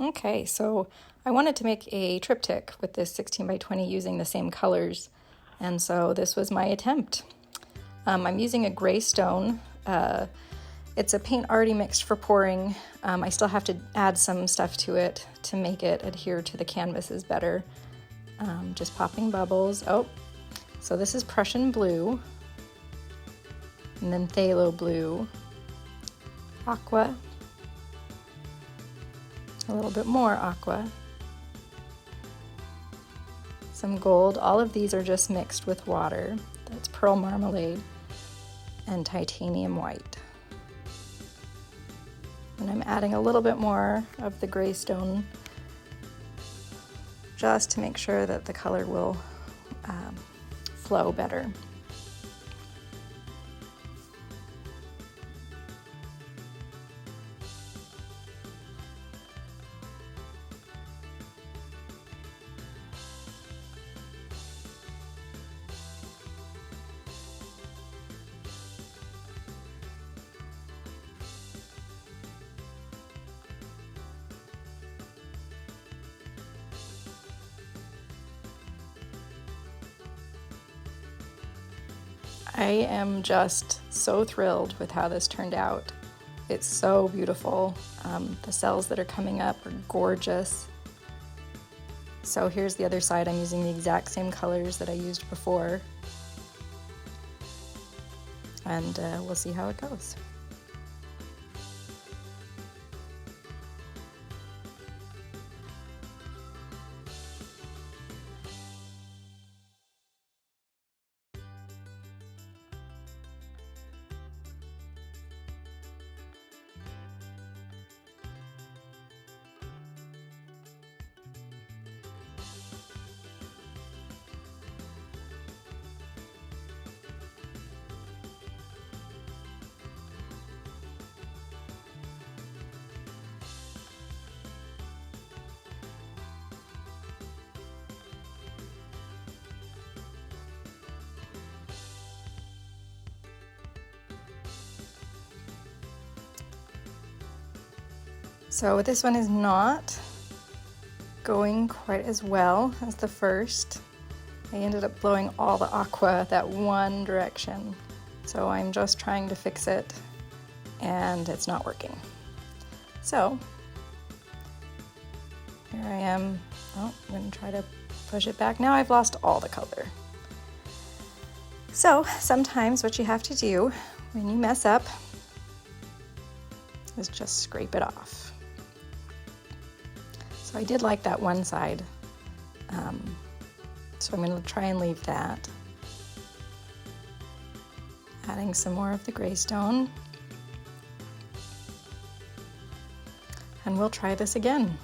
Okay, so I wanted to make a triptych with this 16 by 20 using the same colors, and so this was my attempt. I'm using a gray stone. It's a paint already mixed for pouring. I still have to add some stuff to it to make it adhere to the canvases better. Just popping bubbles. Oh, so this is Prussian blue, and then phthalo blue, aqua, a little bit more aqua, some gold. All of these are just mixed with water. That's pearl marmalade and titanium white. And I'm adding a little bit more of the gray stone just to make sure that the color will flow better. I am just so thrilled with how this turned out. It's so beautiful. The cells that are coming up are gorgeous. So here's the other side. I'm using the exact same colors that I used before. And we'll see how it goes. So this one is not going quite as well as the first. I ended up blowing all the aqua that one direction. So I'm just trying to fix it and it's not working. So here I am. Oh, I'm going to try to push it back. Now I've lost all the color. So sometimes what you have to do when you mess up is just scrape it off. So I did like that one side, so I'm going to try and leave that. Adding some more of the gray stone, and we'll try this again.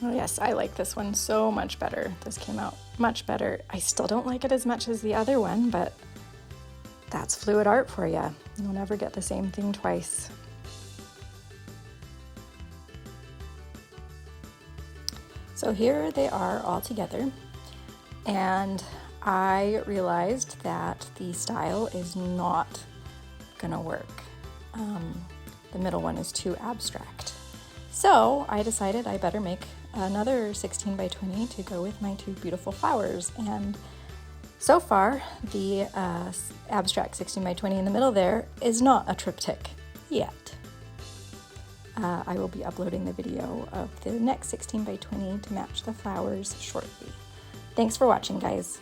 Oh yes, I like this one so much better. This came out much better. I still don't like it as much as the other one, but that's fluid art for you. You'll never get the same thing twice. So here they are all together, and I realized that the style is not gonna work. The middle one is too abstract. So I decided I better make another 16 by 20 to go with my two beautiful flowers. And so far, the abstract 16 by 20 in the middle there is not a triptych yet. I will be uploading the video of the next 16 by 20 to match the flowers shortly. Thanks for watching, guys.